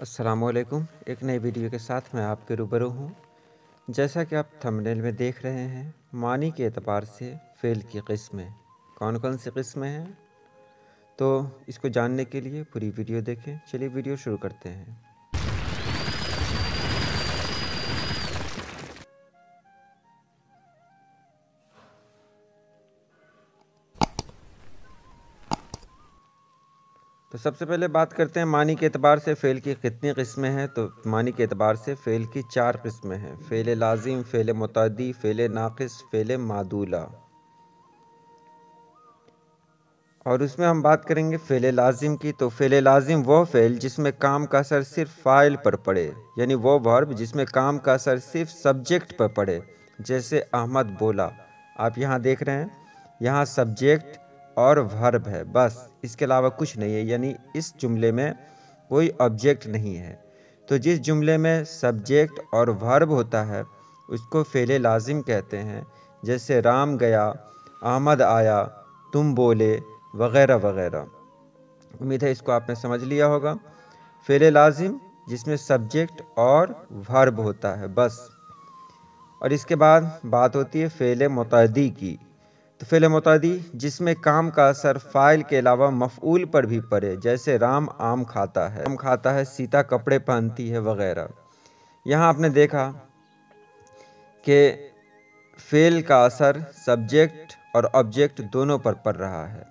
अस्सलामुअलैकुम। एक नई वीडियो के साथ मैं आपके रूबरू हूँ। जैसा कि आप थंबनेल में देख रहे हैं, मानी के एतबार से फ़ेल की किस्में कौन कौन सी किस्में हैं, तो इसको जानने के लिए पूरी वीडियो देखें। चलिए वीडियो शुरू करते हैं। तो सबसे पहले बात करते हैं मानी के एतबार से फ़ेल की कितनी किस्में हैं। तो मानी के एतबार से फ़ेल की 4 किस्में हैं: फ़ेल लाजिम, फ़ेल मुतअद्दी, फ़ेल नाक़िस, फ़ेल मादूला। और उसमें हम बात करेंगे फ़ेल लाजिम की। तो फ़ेल लाजिम वो फ़ेल जिसमें काम का असर सिर्फ फ़ाइल पर पड़े, यानी वो वर्ब जिसमें काम का असर सिर्फ सब्जेक्ट पर पड़े। जैसे अहमद बोला, आप यहाँ देख रहे हैं, यहाँ सब्जेक्ट और वर्ब है, बस इसके अलावा कुछ नहीं है, यानी इस जुमले में कोई ऑब्जेक्ट नहीं है। तो जिस जुमले में सब्जेक्ट और वर्ब होता है उसको फ़ेल लाजिम कहते हैं। जैसे राम गया, अहमद आया, तुम बोले, वगैरह वगैरह। उम्मीद है इसको आपने समझ लिया होगा। फ़ेल लाजिम जिसमें सब्जेक्ट और वर्ब होता है, बस। और इसके बाद बात होती है फ़ेल मुतअद्दी की। तो फ़ेल मुतअद्दी जिसमें काम का असर फ़ाइल के अलावा मफ़ऊल पर भी पड़े। जैसे राम आम खाता है, सीता कपड़े पहनती है, वगैरह। यहाँ आपने देखा कि फ़ेल का असर सब्जेक्ट और ऑब्जेक्ट दोनों पर पड़ रहा है,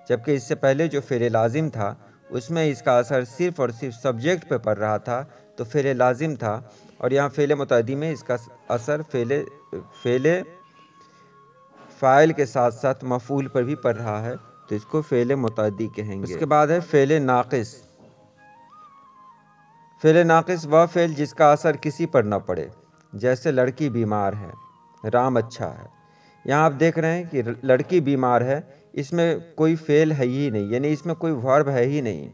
जबकि इससे पहले जो फ़ेल लाजिम था उसमें इसका असर सिर्फ़ और सिर्फ सब्जेक्ट पे पड़ रहा था, तो फ़ेल लाजिम था। और यहाँ फ़ेल मुतअद्दी में इसका असर फ़ेल फ़ाइल के साथ साथ मफ़ऊल पर भी पड़ रहा है, तो इसको फ़ेल मुतअद्दी कहेंगे। उसके बाद है फ़ेल नाक़िस। फ़ेल नाक़िस वह फ़ेल जिसका असर किसी पर न पड़े। जैसे लड़की बीमार है, राम अच्छा है। यहाँ आप देख रहे हैं कि लड़की बीमार है, इसमें कोई फ़ेल है ही नहीं, यानी इसमें कोई वर्ब है ही नहीं।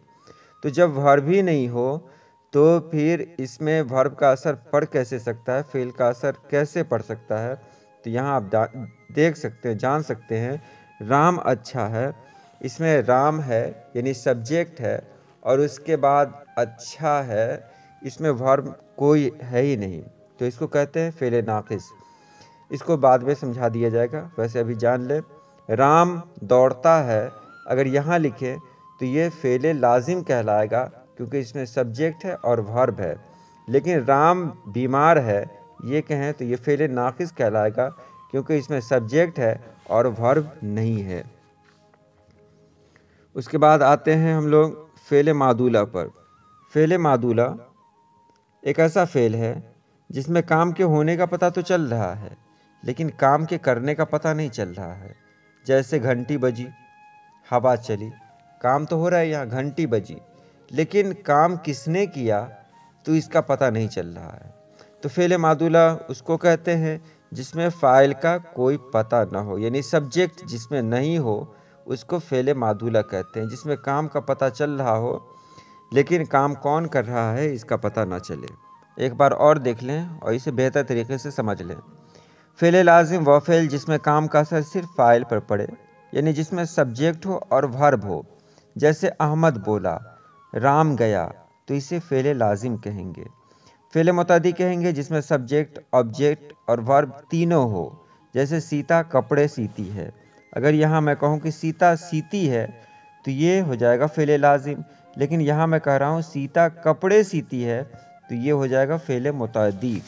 तो जब वर्ब ही नहीं हो तो फिर इसमें वर्ब का असर पड़ कैसे सकता है, फ़ेल का असर कैसे पड़ सकता है। तो यहाँ आप देख सकते हैं, जान सकते हैं, राम अच्छा है, इसमें राम है यानी सब्जेक्ट है, और उसके बाद अच्छा है, इसमें वर्ब कोई है ही नहीं, तो इसको कहते हैं फ़ेल नाक़िस। इसको बाद में समझा दिया जाएगा, वैसे अभी जान ले। राम दौड़ता है, अगर यहाँ लिखे तो ये फ़ेल लाजिम कहलाएगा, क्योंकि इसमें सब्जेक्ट है और वर्ब है। लेकिन राम बीमार है ये कहें तो ये फ़ेल नाक़िस कहलाएगा, क्योंकि इसमें सब्जेक्ट है और वर्ब नहीं है। उसके बाद आते हैं हम लोग फ़ेल मादूला पर। फ़ेल मादूला एक ऐसा फ़ेल है जिसमें काम के होने का पता तो चल रहा है, लेकिन काम के करने का पता नहीं चल रहा है। जैसे घंटी बजी, हवा चली, काम तो हो रहा है, यहाँ घंटी बजी, लेकिन काम किसने किया तो इसका पता नहीं चल रहा है। तो फ़ेल मादूला उसको कहते हैं जिसमें फ़ाइल का कोई पता ना हो, यानी सब्जेक्ट जिसमें नहीं हो उसको फ़ेल मादूला कहते हैं। जिसमें काम का पता चल रहा हो लेकिन काम कौन कर रहा है इसका पता ना चले। एक बार और देख लें और इसे बेहतर तरीके से समझ लें। फ़ेल लाजिम वह फ़ेल जिसमें काम का असर सिर्फ फ़ाइल पर पड़े, यानी जिसमें सब्जेक्ट हो और वर्ब हो। जैसे अहमद बोला, राम गया, तो इसे फ़ेल लाजिम कहेंगे। फ़ेल मुतअद्दी कहेंगे जिसमें सब्जेक्ट, ऑब्जेक्ट और वर्ब तीनों हो। जैसे सीता कपड़े सीती है, अगर यहाँ मैं कहूँ कि सीता सीती है तो ये हो जाएगा फ़ेल लाजिम, लेकिन यहाँ मैं कह रहा हूँ सीता कपड़े सीती है तो ये हो जाएगा फ़ेल मुतअद्दी।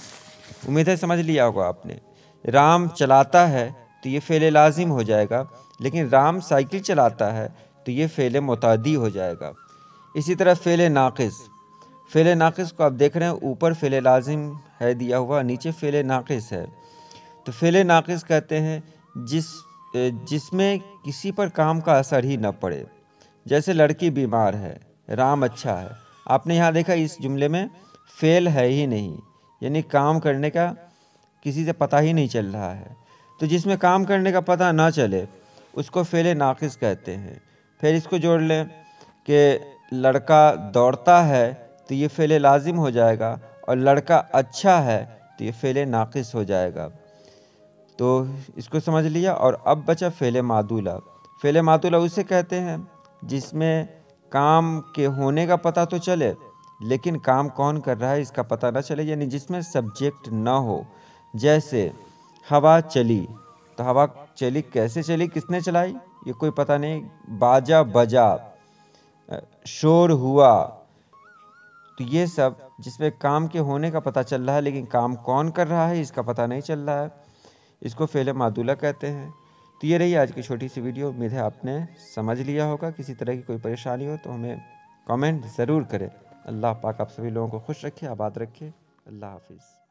उम्मीद है समझ लिया होगा आपने। राम चलाता है तो ये फ़ेल लाजिम हो जाएगा, लेकिन राम साइकिल चलाता है तो ये फ़ेल मुतअद्दी हो जाएगा। इसी तरह फ़ेल नाक़िस। फ़ेल नाक़िस को आप देख रहे हैं, ऊपर फ़ेल लाजिम है दिया हुआ, नीचे फ़ेल नाक़िस है। तो फ़ेल नाक़िस कहते हैं जिसमें किसी पर काम का असर ही न पड़े। जैसे लड़की बीमार है, राम अच्छा है। आपने यहाँ देखा इस जुमले में फ़ेल है ही नहीं, यानी काम करने का किसी से पता ही नहीं चल रहा है। तो जिसमें काम करने का पता ना चले उसको फ़ेल नाक़िस कहते हैं। फिर इसको जोड़ लें कि लड़का दौड़ता है तो ये फ़ेल लाजिम हो जाएगा, और लड़का अच्छा है तो ये फ़ेल नाक़िस हो जाएगा। तो इसको समझ लिया। और अब बचा फ़ेल मादूला। फ़ेल मादूला उसे कहते हैं जिसमें काम के होने का पता तो चले लेकिन काम कौन कर रहा है इसका पता ना चले, यानी जिसमें सब्जेक्ट ना हो। जैसे हवा चली, तो हवा चली, कैसे चली, किसने चलाई, ये कोई पता नहीं। बाजा बजा, शोर हुआ, तो ये सब जिसमें काम के होने का पता चल रहा है लेकिन काम कौन कर रहा है इसका पता नहीं चल रहा है, इसको फ़ेल मादुला कहते हैं। तो ये रही आज की छोटी सी वीडियो। उम्मीद है आपने समझ लिया होगा। किसी तरह की कोई परेशानी हो तो हमें कमेंट ज़रूर करें। अल्लाह पाक आप सभी लोगों को खुश रखे, आबाद रखे। अल्लाह हाफिज़।